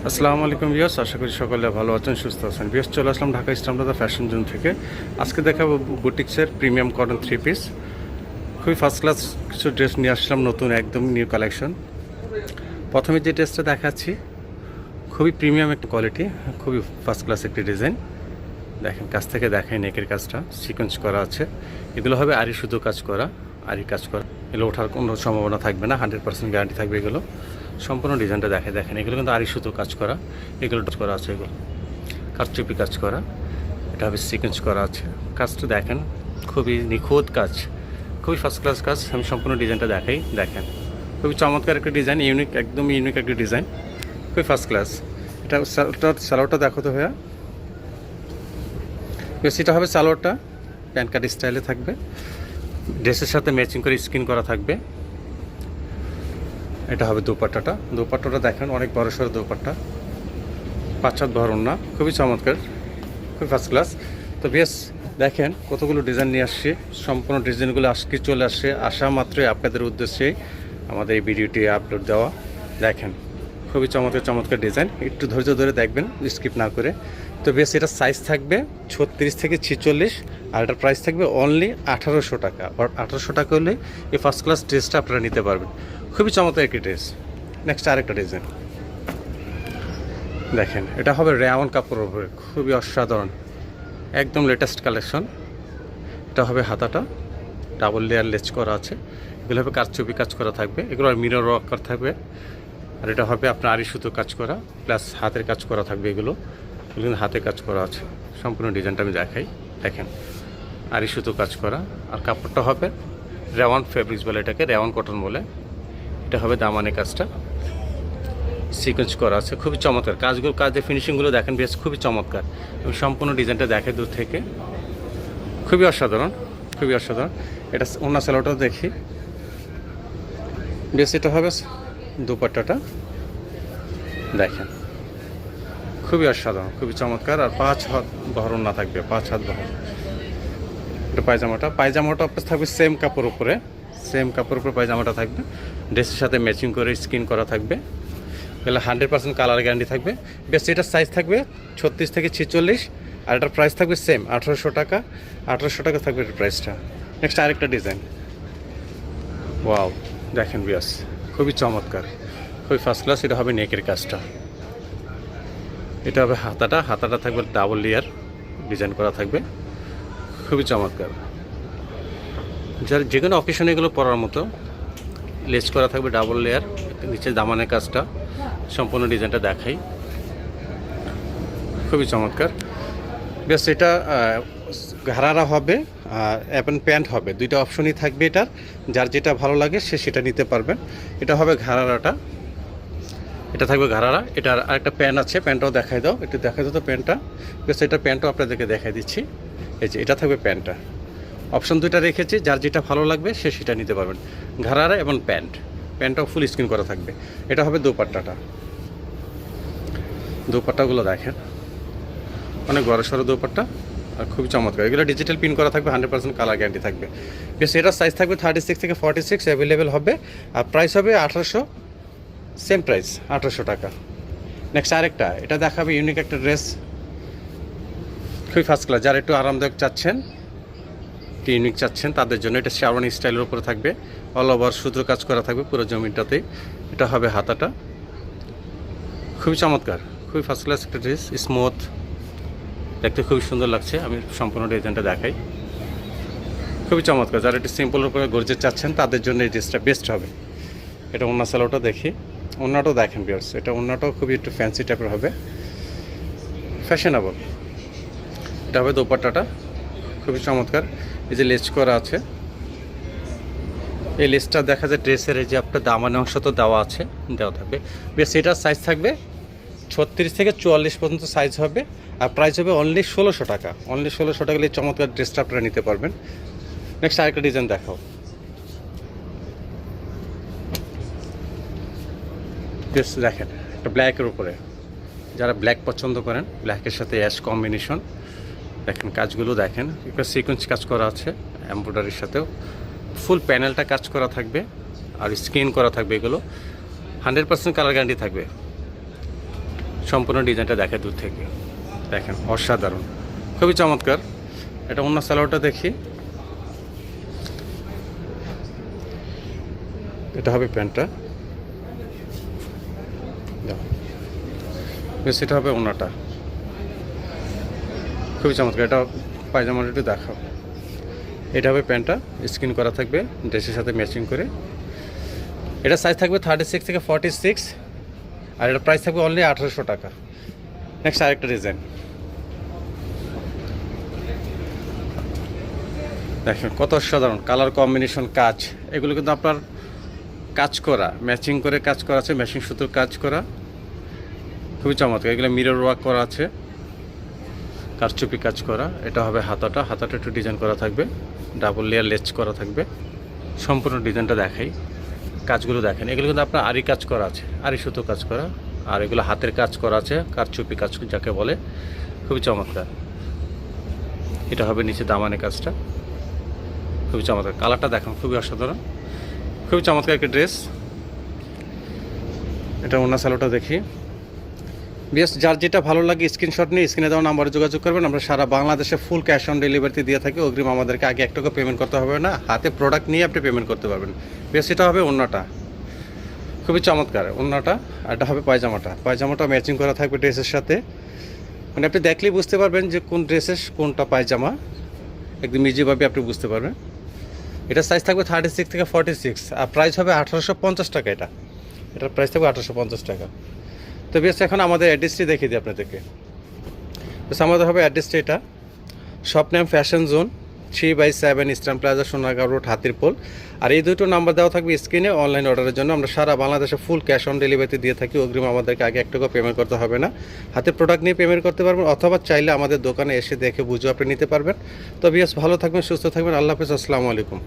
আসসালামু আলাইকুম ভিউয়ার্স, আশা করি সকলে ভালো আছেন, সুস্থ আছেন। ভিউয়ার্স, চলে আসলাম ঢাকা ইস্টামবাজার ফ্যাশন জোন থেকে। আজকে দেখাবো বুটিক্সের প্রিমিয়াম কটন থ্রি পিস। খুবই ফার্স্ট ক্লাস কিছু ড্রেস নিয়ে আসলাম, নতুন একদম নিউ কালেকশন। প্রথমে যে ড্রেসটা দেখাচ্ছি খুবই প্রিমিয়াম একটা কোয়ালিটি, খুবই ফার্স্ট ক্লাস একটি ডিজাইন। দেখেন, কাছ থেকে দেখেন, নেকের কাজটা সিকোয়েন্স করা আছে। এগুলো হবে আরি শুধু কাজ করা, আরি কাজ করা। এগুলো ওঠার কোনো সম্ভাবনা থাকবে না, 100% গ্যারান্টি থাকবে। এগুলো সম্পূর্ণ ডিজাইনটা দেখেন, এগুলো কিন্তু আরি সুতো কাজ করা, এগুলো করা আছে, এগুলো কারচুপি কাজ করা, এটা হবে সিকোয়েন্স করা আছে। কাজটা দেখেন, খুবই নিখুঁত কাজ, খুবই ফার্স্ট ক্লাস কাজ। আমি সম্পূর্ণ ডিজাইনটা দেখেন, খুবই চমৎকার একটা ডিজাইন, ইউনিক, একদম ইউনিক একটা ডিজাইন, খুবই ফার্স্ট ক্লাস। এটা সালোয়ারটা দেখো তো ভাইয়া। এটা হবে সালোয়ারটা, প্যান্ট কাট স্টাইলে থাকবে, ড্রেসের সাথে ম্যাচিং করে স্কিন করা থাকবে। এটা হবে দুপাট্টাটা দেখেন, অনেক বড় সড়ো দুপাট্টা, 5 হাত ভরণ না, খুবই চমৎকার, খুবই ফার্স্ট ক্লাস। তো বেশ দেখেন কতগুলো ডিজাইন নিয়ে আসছে, সম্পূর্ণ ডিজাইনগুলো আজকে চলে আসছে। আসা মাত্রই আপনাদের উদ্দেশ্যেই আমাদের এই ভিডিওটি আপলোড দেওয়া। দেখেন খুবই চমৎকার ডিজাইন, একটু ধৈর্য ধরে দেখবেন, স্কিপ না করে। তো বেশ, এটা সাইজ থাকবে 36 থেকে 46, আর এটার প্রাইস থাকবে অনলি 1800 টাকা। 1800 টাকা হলে এই ফার্স্ট ক্লাস ড্রেসটা আপনারা নিতে পারবেন। খুবই চমৎকার একটি ড্রেস। নেক্সট আরেকটা ডিজাইন দেখেন, এটা হবে রেওয়ান কাপড়ের উপরে, খুবই অসাধারণ, একদম লেটেস্ট কালেকশন। এটা হবে হাতাটা, ডাবল লেয়ার লেচ করা আছে, এগুলো হবে কারচুপি কাজ করা থাকবে, এগুলো আর মিরর ওয়ার্ক করা থাকবে। আর এটা হবে আপনার আরি সুতো কাজ করা প্লাস হাতের কাজ করা থাকবে। এগুলো কিন্তু হাতে কাজ করা আছে। সম্পূর্ণ ডিজাইনটা আমি দেখেন, আরি সুতো কাজ করা। আর কাপড়টা হবে রেওয়ান ফেব্রিক্স বলে, এটাকে রেওয়ান কটন বলে। এটা হবে দামানে কাজটা সিকোয়েন্স করা আছে, খুবই চমৎকার কাজের ফিনিশিংগুলো দেখেন, বেশ খুবই চমৎকার। এবং সম্পূর্ণ ডিজাইনটা দেখে দূর থেকে, খুবই অসাধারণ। এটা অন্য সালোয়ারটাও দেখি, বেশ এটা হবে দুপাট্টাটা দেখেন, খুবই অসাধারণ, খুবই চমৎকার। আর 5 হাত বহরণ না থাকবে, 5 হাত বহরণ। এটা পায়জামাটা আপনার থাকবে সেম কাপড় উপরে পায়জামাটা থাকবে, ড্রেসের সাথে ম্যাচিং করে স্কিন করা থাকবে। এগুলো 100% কালার গ্যারান্টি থাকবে। বেশ, এটার সাইজ থাকবে 36 থেকে 46, আর এটার প্রাইস থাকবে সেম 1800 টাকা। 1800 টাকা থাকবে এটার প্রাইসটা। নেক্সট আরেকটা ডিজাইন, ওয়াও দেখেন বিয়াস, খুবই চমৎকার, খুবই ফার্স্ট ক্লাস। এটা হবে নেকের কাজটা, এটা হবে হাতাটা থাকবে ডাবল লেয়ার ডিজাইন করা থাকবে, খুবই চমৎকার। যার যে কোনো অকেশনে এগুলো পরার মতো, লেস করা থাকবে ডাবল লেয়ার, নিচে দামানের কাজটা, সম্পূর্ণ ডিজাইনটা দেখাই, খুবই চমৎকার। বেশ, এটা ঘাড়ারা হবে আর এবং প্যান্ট হবে, দুইটা অপশনই থাকবে এটার। যার যেটা ভালো লাগে সে সেটা নিতে পারবেন। এটা হবে ঘাড়ারাটা, এটা থাকবে ঘাড়ারা। এটার আরেকটা প্যান্ট আছে, প্যান্টটাও দেখাই দাও, একটু দেখাই দাও তো প্যান্টটা। বেশ, এটা প্যান্টও আপনাদেরকে দেখাই দিচ্ছি। এই যে এটা থাকবে প্যান্টটা, অপশন দুইটা রেখেছি, যার যেটা ভালো লাগবে সে সেটা নিতে পারবেন। ঘাড়ারা এবং প্যান্টটাও ফুল স্ক্রিন করা থাকবে। এটা হবে দুপাট্টাগুলো দেখেন, অনেক বড় সড়ো দুপাট্টা, আর খুবই চমৎকার। এগুলো ডিজিটাল পিন করা থাকবে, 100% কালার গ্যারান্টি থাকবে। বেশ, এটার সাইজ থাকবে 36 থেকে 46 অ্যাভেলেবেল হবে। আর প্রাইস হবে 1800, সেম প্রাইস 1800 টাকা। নেক্সট আরেকটা, এটা দেখাবে ইউনিক একটা ড্রেস, খুবই ফার্স্ট ক্লাস। যারা একটু আরামদায়ক চাচ্ছেন, ইউনিক চাচ্ছেন, তাদের জন্য এটা শেরওয়ানি স্টাইলের উপরে থাকবে, অল ওভার সুতো কাজ করা থাকবে পুরো জমিটাতে। এটা হবে হাতাটা, খুবই চমৎকার, খুবই ফার্স্ট ক্লাস একটা ড্রেস, স্মুথ, দেখতে খুবই সুন্দর লাগছে। আমি সম্পূর্ণ ডিজাইনটা দেখাই, খুবই চমৎকার। যারা একটু সিম্পলের উপরে গর্জে চাচ্ছেন তাদের জন্য এই ড্রেসটা বেস্ট হবে। এটা ওন্না সালোয়ারটা দেখি, ওন্নাটাও দেখেন ভিউয়ার্স, এটা ওন্নাটাও খুবই একটু ফ্যান্সি টাইপের হবে, ফ্যাশনেবল। এটা হবে দোপাট্টাটা, খুবই চমৎকার। এই যে লেস করা আছে, এই লেসটা দেখা যায় ড্রেসের এই যে আপনার দামানের অংশ তো দেওয়া থাকবে। বেশ, এটার সাইজ থাকবে 36 থেকে 44 পর্যন্ত সাইজ হবে। আর প্রাইস হবে অনলি 1600 টাকা। অনলি 1600 টাকা এই চমৎকার ড্রেসটা আপনারা নিতে পারবেন। নেক্সট আরেকটা ডিজাইন দেখাও। ড্রেস দেখেন, একটা ব্ল্যাকের উপরে, যারা ব্ল্যাক পছন্দ করেন, ব্ল্যাকের সাথে অ্যাশ কম্বিনেশন, দেখেন কাজগুলো দেখেন, একটা সিকোয়েন্স কাজ করা আছে এমব্রয়ডারির সাথেও, ফুল প্যানেলটা কাজ করা থাকবে আর স্ক্রিন করা থাকবে। এগুলো 100% কালার গ্যারান্টি থাকবে। সম্পূর্ণ ডিজাইনটা দেখে দূর থেকে, দেখেন অসাধারণ, খুবই চমৎকার। এটা অন্য সালোয়ারটা দেখি, এটা হবে প্যান্টটা, বেশ এটা হবে ওনাটা, খুবই চমৎকার। এটা পায়জামাটা একটু দেখাও, এটা হবে প্যান্টটা, স্ক্রিন করা থাকবে ড্রেসের সাথে ম্যাচিং করে। এটা সাইজ থাকবে 36 থেকে 46, আর এটা প্রাইস থাকবে অনলি 1800 টাকা। নেক্সট আরেকটা ডিজাইন দেখেন, কত সাধারণ কালার কম্বিনেশন, কাজ, এগুলো কিন্তু আপনার কাজ করা, ম্যাচিং করে কাজ করা আছে, ম্যাচিং সুতোর কাজ করা, খুবই চমৎকার। এগুলো মিরর ওয়ার্ক করা আছে, কারচুপি কাজ করা। এটা হবে হাতাটা, হাতাটা একটু ডিজাইন করা থাকবে, ডাবল লেয়ার লেচ করা থাকবে। সম্পূর্ণ ডিজাইনটা দেখাই, কাজগুলো দেখেন, এগুলো কিন্তু আপনার আরি কাজ করা আছে, আরি সুতো কাজ করা, আর এগুলো হাতের কাজ করা আছে, কারচুপি কাজ যাকে বলে, খুবই চমৎকার। এটা হবে নিচে দামানে কাজটা, খুবই চমৎকার। কালারটা দেখুন, খুবই অসাধারণ, খুবই চমৎকার একটা ড্রেস। এটা ওনা সালোটা দেখি, বেশ যার যেটা ভালো লাগে স্ক্রিনশট নিয়ে স্ক্রিনে দেওয়া নাম্বারে যোগাযোগ করবেন। আমরা সারা বাংলাদেশে ফুল ক্যাশ অন ডেলিভারিতে দিয়ে থাকি, অগ্রিম আমাদেরকে আগে 1 টাকা পেমেন্ট করতে হবে না, হাতে প্রোডাক্ট নিয়ে আপনি পেমেন্ট করতে পারবেন। বেশ এটা হবে ওন্নাটা, খুবই চমৎকার ওন্নাটা। আর এটা হবে পায়জামাটা, পায়জামাটা ম্যাচিং করা থাকবে ড্রেসের সাথে, মানে আপনি দেখলেই বুঝতে পারবেন যে কোন ড্রেসের কোনটা পায়জামা, একদম ইজিভাবে আপনি বুঝতে পারবেন। এটা সাইজ থাকবে 36 থেকে 46, আর প্রাইস হবে 1850 টাকা। এটার প্রাইস থাকবে 1850 টাকা। তো বেশ এখন আমাদের অ্যাড্রেসটি দেখিয়ে দিই আপনাদেরকে। বেশ আমাদের হবে অ্যাড্রেসটি এটা, shop name fashion zone, 3/7 eastern plaza, Sonargaon road, Hatirpool. আর এই দুটো নাম্বার দেওয়া থাকবে স্ক্রিনে অনলাইন অর্ডারের জন্য। আমরা সারা বাংলাদেশে ফুল ক্যাশ অন ডেলিভারিতে দিয়ে থাকি, অগ্রিম আমাদেরকে আগে 1 টাকা পেমেন্ট করতে হবে না, হাতে প্রোডাক্ট নিয়ে পেমেন্ট করতে পারবেন, অথবা চাইলে আমাদের দোকানে এসে দেখে বুঝে আপনি নিতে পারবেন। তো বেশ ভালো থাকবেন, সুস্থ থাকবেন, আল্লাহ হাফেজ, আসসালামু আলাইকুম।